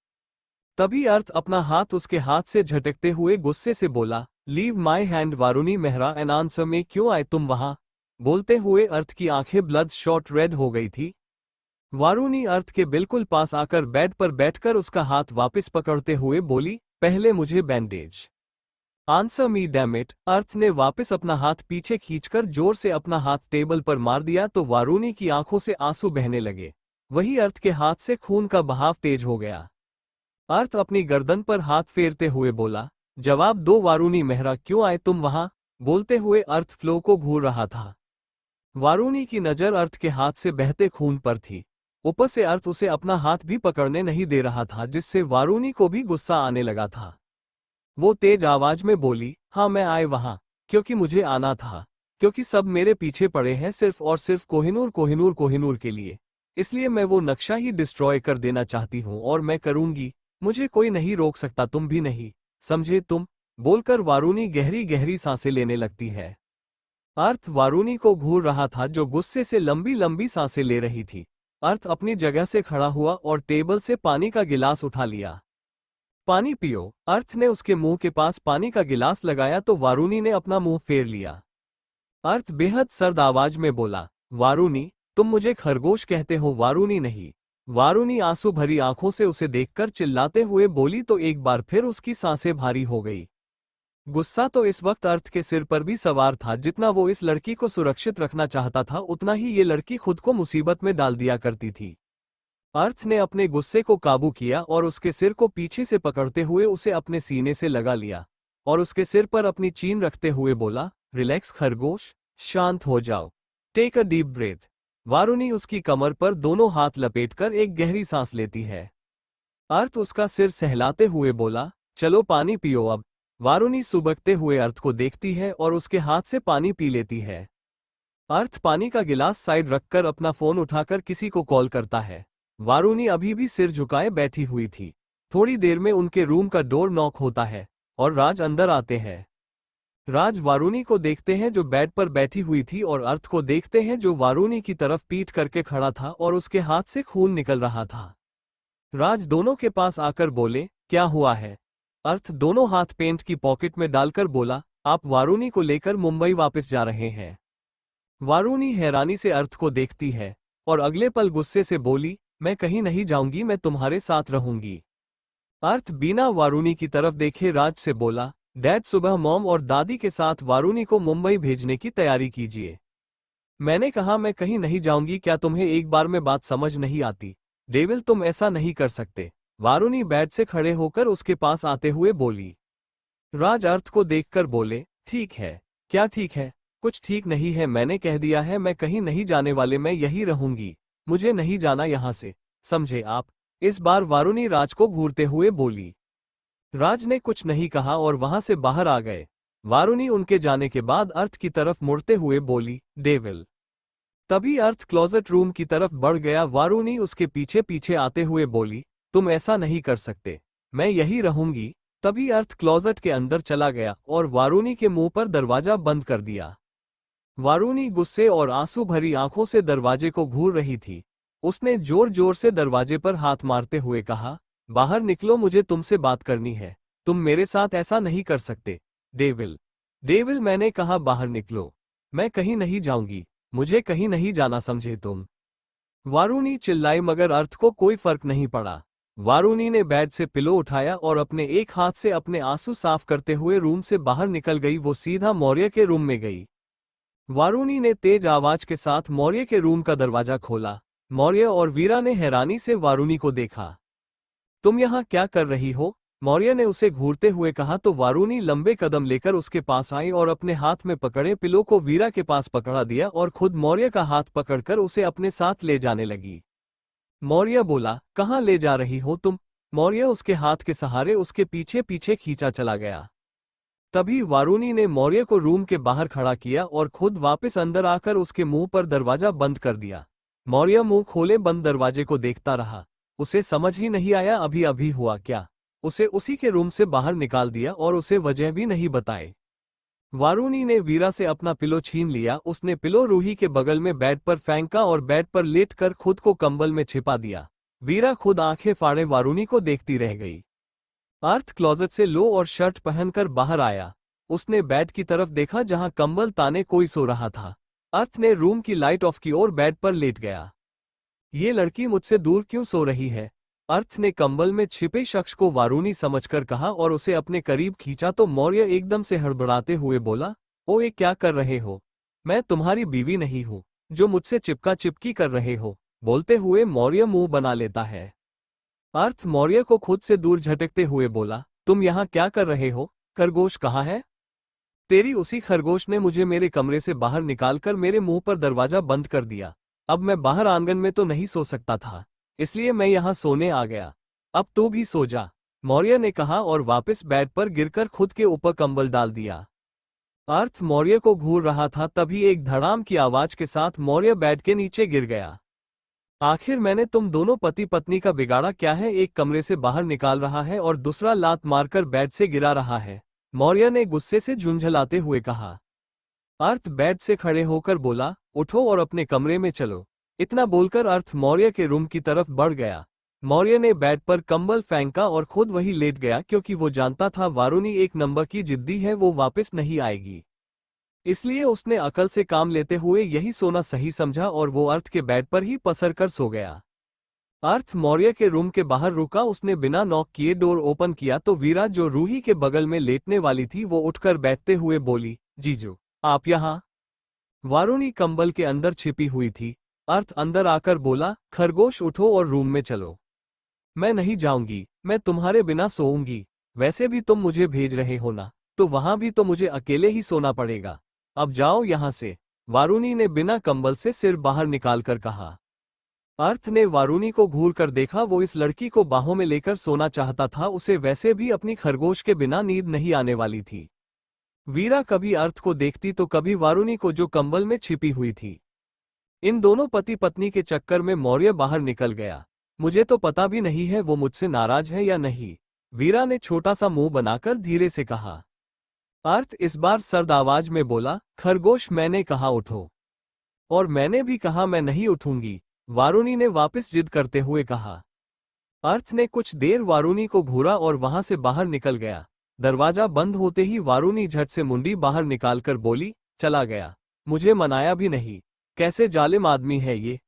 तभी अर्थ अपना हाथ उसके हाथ से झटकते हुए गुस्से से बोला, leave my hand Varuni Mehra and answer me, क्यों आए तुम वहां? बोलते हुए अर्थ की आंखें ब्लड शॉट रेड हो गई थी। वारुणी अर्थ के बिल्कुल पास आकर बेड पर बैठकर उसका हाथ वापस पकड़ते हुए बोली, पहले मुझे bandage. Answer me damn it. Arth ने वापस अपना हाथ पीछे खींचकर जोर से अपना हाथ टेबल पर मार दिया तो वारुणी की आंखों से आंसू बहने लगे। वही अर्थ के हाथ से खून का बहाव तेज हो गया। अर्थ अपनी गर्दन पर हाथ फेरते हुए बोला, जवाब दो वारुणी मेहरा, क्यों आए तुम वहां? बोलते हुए अर्थ फ्लो को घूर रहा था। वारुणी की नजर अर्थ के हाथ से बहते खून पर थी। ऊपर से अर्थ उसे अपना हाथ भी पकड़ने नहीं दे रहा था, जिससे वारुणी को भी गुस्सा आने लगा था। वो तेज आवाज में बोली, हाँ मैं आए वहां, क्योंकि मुझे आना था, क्योंकि सब मेरे पीछे पड़े हैं सिर्फ और सिर्फ कोहिनूर कोहिनूर कोहिनूर के लिए। इसलिए मैं वो नक्शा ही डिस्ट्रॉय कर देना चाहती हूँ और मैं करूंगी। मुझे कोई नहीं रोक सकता, तुम भी नहीं, समझे तुम? बोलकर वारुणी गहरी गहरी सांसें लेने लगती है। अर्थ वारुणी को घूर रहा था, जो गुस्से से लंबी लंबी सांसें ले रही थी। अर्थ अपनी जगह से खड़ा हुआ और टेबल से पानी का गिलास उठा लिया। पानी पियो। अर्थ ने उसके मुंह के पास पानी का गिलास लगाया तो वारुणी ने अपना मुंह फेर लिया। अर्थ बेहद सर्द आवाज में बोला, वारुणी, तुम मुझे खरगोश कहते हो? वारुणी नहीं। वारुणी आंसू भरी आंखों से उसे देखकर चिल्लाते हुए बोली तो एक बार फिर उसकी सांसें भारी हो गई। गुस्सा तो इस वक्त अर्थ के सिर पर भी सवार था। जितना वो इस लड़की को सुरक्षित रखना चाहता था, उतना ही ये लड़की खुद को मुसीबत में डाल दिया करती थी। अर्थ ने अपने गुस्से को काबू किया और उसके सिर को पीछे से पकड़ते हुए उसे अपने सीने से लगा लिया और उसके सिर पर अपनी चीन रखते हुए बोला, रिलैक्स खरगोश, शांत हो जाओ, टेक अ डीप ब्रेथ। वारुणी उसकी कमर पर दोनों हाथ लपेटकर एक गहरी सांस लेती है। अर्थ उसका सिर सहलाते हुए बोला, चलो पानी पियो अब। वारुणी सुबकते हुए अर्थ को देखती है और उसके हाथ से पानी पी लेती है। अर्थ पानी का गिलास साइड रखकर अपना फोन उठाकर किसी को कॉल करता है। वारुणी अभी भी सिर झुकाए बैठी हुई थी। थोड़ी देर में उनके रूम का डोर नॉक होता है और राज अंदर आते हैं। राज वारुणी को देखते हैं जो बेड पर बैठी हुई थी और अर्थ को देखते हैं जो वारुणी की तरफ पीठ करके खड़ा था और उसके हाथ से खून निकल रहा था। राज दोनों के पास आकर बोले, क्या हुआ है? अर्थ दोनों हाथ पेंट की पॉकेट में डालकर बोला, आप वारुणी को लेकर मुंबई वापस जा रहे हैं। वारुणी हैरानी से अर्थ को देखती है और अगले पल गुस्से से बोली, मैं कहीं नहीं जाऊंगी, मैं तुम्हारे साथ रहूंगी। अर्थ बिना वारुणी की तरफ देखे राज से बोला, डैड सुबह मॉम और दादी के साथ वारुणी को मुंबई भेजने की तैयारी कीजिए। मैंने कहा मैं कहीं नहीं जाऊंगी, क्या तुम्हें एक बार में बात समझ नहीं आती? डेविल, तुम ऐसा नहीं कर सकते। वारुणी बेड से खड़े होकर उसके पास आते हुए बोली। राज अर्थ को देखकर बोले, ठीक है। क्या ठीक है? कुछ ठीक नहीं है, मैंने कह दिया है मैं कहीं नहीं जाने वाले, मैं यही रहूंगी, मुझे नहीं जाना यहां से, समझे आप? इस बार वारुणी राज को घूरते हुए बोली। राज ने कुछ नहीं कहा और वहां से बाहर आ गए। वारुणी उनके जाने के बाद अर्थ की तरफ मुड़ते हुए बोली, डेविल। तभी अर्थ क्लोजेट रूम की तरफ बढ़ गया। वारुणी उसके पीछे पीछे आते हुए बोली, तुम ऐसा नहीं कर सकते, मैं यही रहूंगी। तभी अर्थ क्लोजेट के अंदर चला गया और वारुणी के मुंह पर दरवाजा बंद कर दिया। वारुणी गुस्से और आंसू भरी आंखों से दरवाजे को घूर रही थी। उसने जोर जोर से दरवाजे पर हाथ मारते हुए कहा, बाहर निकलो, मुझे तुमसे बात करनी है। तुम मेरे साथ ऐसा नहीं कर सकते, डेविल। डेविल, मैंने कहा बाहर निकलो। मैं कहीं नहीं जाऊंगी, मुझे कहीं नहीं जाना, समझे तुम? वारुणी चिल्लाई मगर अर्थ को कोई फर्क नहीं पड़ा। वारुणी ने बेड से पिलो उठाया और अपने एक हाथ से अपने आंसू साफ करते हुए रूम से बाहर निकल गई। वो सीधा मौर्य के रूम में गई। वारुणी ने तेज आवाज के साथ मौर्य के रूम का दरवाजा खोला। मौर्य और वीरा ने हैरानी से वारुणी को देखा। तुम यहाँ क्या कर रही हो? मौर्य ने उसे घूरते हुए कहा तो वारुणी लंबे कदम लेकर उसके पास आई और अपने हाथ में पकड़े पिलो को वीरा के पास पकड़ा दिया और खुद मौर्य का हाथ पकड़कर उसे अपने साथ ले जाने लगी। मौर्य बोला, कहाँ ले जा रही हो तुम? मौर्य उसके हाथ के सहारे उसके पीछे पीछे खींचा चला गया। तभी वारुणी ने मौर्य को रूम के बाहर खड़ा किया और खुद वापस अंदर आकर उसके मुंह पर दरवाजा बंद कर दिया। मौर्य मुंह खोले बंद दरवाजे को देखता रहा। उसे समझ ही नहीं आया अभी अभी हुआ क्या। उसे उसी के रूम से बाहर निकाल दिया और उसे वजह भी नहीं बताए। वारुणी ने वीरा से अपना पिलो छीन लिया। उसने पिलो रूही के बगल में बेड पर फेंका और बेड पर लेटकर खुद को कंबल में छिपा दिया। वीरा खुद आंखें फाड़े वारुणी को देखती रह गई। अर्थ क्लोजेट से लो और शर्ट पहनकर बाहर आया। उसने बेड की तरफ देखा जहां कंबल ताने कोई सो रहा था। अर्थ ने रूम की लाइट ऑफ की और बेड पर लेट गया। ये लड़की मुझसे दूर क्यों सो रही है? अर्थ ने कंबल में छिपे शख्स को वारूनी समझकर कहा और उसे अपने करीब खींचा तो मौर्य एकदम से हड़बड़ाते हुए बोला, ओ ये क्या कर रहे हो? मैं तुम्हारी बीवी नहीं हूं जो मुझसे चिपका चिपकी कर रहे हो। बोलते हुए मौर्य मुंह बना लेता है। अर्थ मौर्य को खुद से दूर झटकते हुए बोला, तुम यहाँ क्या कर रहे हो? खरगोश कहाँ है? तेरी उसी खरगोश ने मुझे मेरे कमरे से बाहर निकालकर मेरे मुंह पर दरवाजा बंद कर दिया। अब मैं बाहर आंगन में तो नहीं सो सकता था, इसलिए मैं यहाँ सोने आ गया। अब तू भी सो जा, मौर्य ने कहा और वापस बेड पर गिरकर खुद के ऊपर कंबल डाल दिया। अर्थ मौर्य को घूर रहा था, तभी एक धड़ाम की आवाज के साथ मौर्य बेड के नीचे गिर गया। आखिर मैंने तुम दोनों पति पत्नी का बिगाड़ा क्या है? एक कमरे से बाहर निकाल रहा है और दूसरा लात मारकर बेड से गिरा रहा है, मौर्य ने गुस्से से झुंझलाते हुए कहा। अर्थ बेड से खड़े होकर बोला, उठो और अपने कमरे में चलो। इतना बोलकर अर्थ मौर्य के रूम की तरफ बढ़ गया। मौर्य ने बेड पर कंबल फेंका और खुद वही लेट गया, क्योंकि वो जानता था वारुणी एक नंबर की जिद्दी है, वो वापस नहीं आएगी। इसलिए उसने अकल से काम लेते हुए यही सोना सही समझा और वो अर्थ के बेड पर ही पसर कर सो गया। अर्थ मौर्य के रूम के बाहर रुका। उसने बिना नॉक किए डोर ओपन किया तो वीरा, जो रूही के बगल में लेटने वाली थी, वो उठकर बैठते हुए बोली, जीजू आप यहाँ? वारुणी कंबल के अंदर छिपी हुई थी। अर्थ अंदर आकर बोला, खरगोश उठो और रूम में चलो। मैं नहीं जाऊंगी, मैं तुम्हारे बिना सोऊंगी। वैसे भी तुम मुझे भेज रहे हो ना, तो वहां भी तो मुझे अकेले ही सोना पड़ेगा। अब जाओ यहां से, वारुणी ने बिना कंबल से सिर बाहर निकालकर कहा। अर्थ ने वारुणी को घूर कर देखा। वो इस लड़की को बाहों में लेकर सोना चाहता था। उसे वैसे भी अपनी खरगोश के बिना नींद नहीं आने वाली थी। वीरा कभी अर्थ को देखती तो कभी वारुणी को, जो कंबल में छिपी हुई थी। इन दोनों पति पत्नी के चक्कर में मौर्य बाहर निकल गया। मुझे तो पता भी नहीं है वो मुझसे नाराज है या नहीं, वीरा ने छोटा सा मुंह बनाकर धीरे से कहा। अर्थ इस बार सर्द आवाज में बोला, खरगोश मैंने कहा उठो। और मैंने भी कहा मैं नहीं उठूंगी, वारुणी ने वापस जिद करते हुए कहा। अर्थ ने कुछ देर वारुणी को घूरा और वहां से बाहर निकल गया। दरवाजा बंद होते ही वारुणी झट से मुंडी बाहर निकालकर बोली, चला गया, मुझे मनाया भी नहीं। कैसे जालिम आदमी है ये,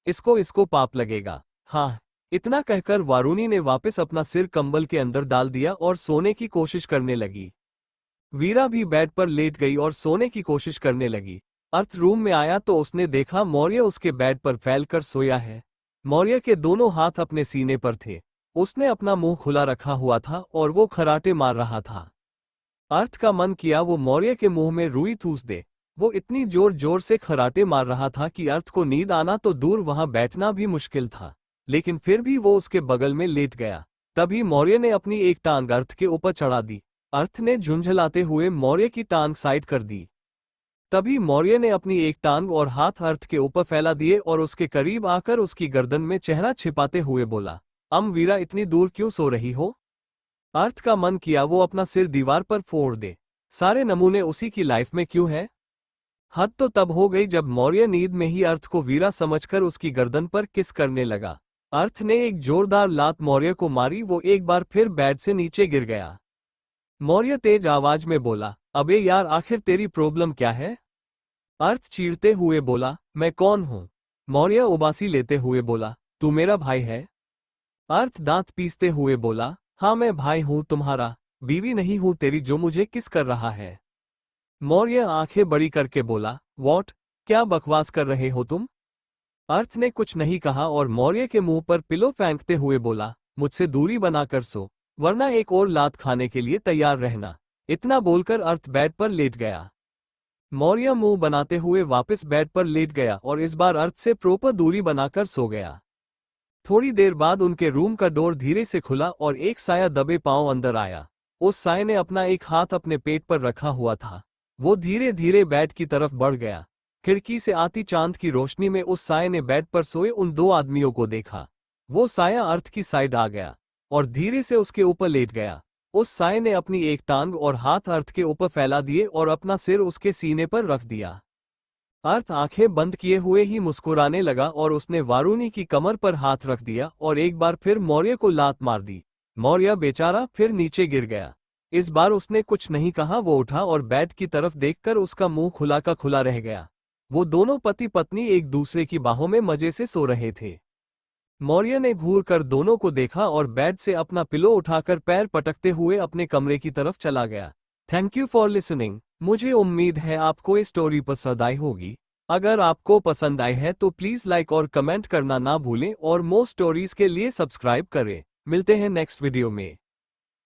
इसको पाप लगेगा। हाँ, इतना कहकर वारुणी ने वापस अपना सिर कंबल के अंदर डाल दिया और सोने की कोशिश करने लगी। वीरा भी बेड पर लेट गई और सोने की कोशिश करने लगी। अर्थ रूम में आया तो उसने देखा मौर्य उसके बेड पर फैलकर सोया है। मौर्य के दोनों हाथ अपने सीने पर थे। उसने अपना मुंह खुला रखा हुआ था और वो खराटे मार रहा था। अर्थ का मन किया वो मौर्य के मुंह में रुई ठूस दे। वो इतनी जोर जोर से खराटे मार रहा था कि अर्थ को नींद आना तो दूर, वहां बैठना भी मुश्किल था। लेकिन फिर भी वो उसके बगल में लेट गया। तभी मौर्य ने अपनी एक टांग अर्थ के ऊपर चढ़ा दी। अर्थ ने झुंझलाते हुए मौर्य की टांग साइड कर दी। तभी मौर्य ने अपनी एक टांग और हाथ अर्थ के ऊपर फैला दिए और उसके करीब आकर उसकी गर्दन में चेहरा छिपाते हुए बोला, वीरा इतनी दूर क्यों सो रही हो? अर्थ का मन किया वो अपना सिर दीवार पर फोड़ दे। सारे नमूने उसी की लाइफ में क्यों है? हद तो तब हो गई जब मौर्य नींद में ही अर्थ को वीरा समझकर उसकी गर्दन पर किस करने लगा। अर्थ ने एक जोरदार लात मौर्य को मारी। वो एक बार फिर बेड से नीचे गिर गया। मौर्य तेज आवाज में बोला, अबे यार आखिर तेरी प्रॉब्लम क्या है? अर्थ चीरते हुए बोला, मैं कौन हूं? मौर्य उबासी लेते हुए बोला, तू मेरा भाई है? अर्थ दांत पीसते हुए बोला, हाँ मैं भाई हूं तुम्हारा, बीवी नहीं हूं तेरी जो मुझे किस कर रहा है। मौर्य आंखें बड़ी करके बोला, वॉट? क्या बकवास कर रहे हो तुम? अर्थ ने कुछ नहीं कहा और मौर्य के मुंह पर पिलो फेंकते हुए बोला, मुझसे दूरी बनाकर सो, वरना एक और लात खाने के लिए तैयार रहना। इतना बोलकर अर्थ बेड पर लेट गया। मौर्य मुंह बनाते हुए वापस बेड पर लेट गया और इस बार अर्थ से प्रॉपर दूरी बनाकर सो गया। थोड़ी देर बाद उनके रूम का डोर धीरे से खुला और एक साया दबे पांव अंदर आया। उस साये ने अपना एक हाथ अपने पेट पर रखा हुआ था। वो धीरे धीरे बेड की तरफ बढ़ गया। खिड़की से आती चांद की रोशनी में उस साये ने बेड पर सोए उन दो आदमियों को देखा। वो साया अर्थ की साइड आ गया और धीरे से उसके ऊपर लेट गया। उस साये ने अपनी एक टांग और हाथ अर्थ के ऊपर फैला दिए और अपना सिर उसके सीने पर रख दिया। अर्थ आंखें बंद किए हुए ही मुस्कुराने लगा और उसने वारुणी की कमर पर हाथ रख दिया और एक बार फिर मौर्य को लात मार दी। मौर्य बेचारा फिर नीचे गिर गया। इस बार उसने कुछ नहीं कहा, वो उठा और बेड की तरफ देखकर उसका मुंह खुला का खुला रह गया। वो दोनों पति पत्नी एक दूसरे की बाहों में मजे से सो रहे थे। मौर्य ने घूर कर दोनों को देखा और बेड से अपना पिलो उठाकर पैर पटकते हुए अपने कमरे की तरफ चला गया। Thank you for listening. मुझे उम्मीद है आपको ये स्टोरी पसंद आई होगी। अगर आपको पसंद आई है तो प्लीज़ लाइक और कमेंट करना ना भूलें और मोर स्टोरीज के लिए सब्सक्राइब करें। मिलते हैं नेक्स्ट वीडियो में।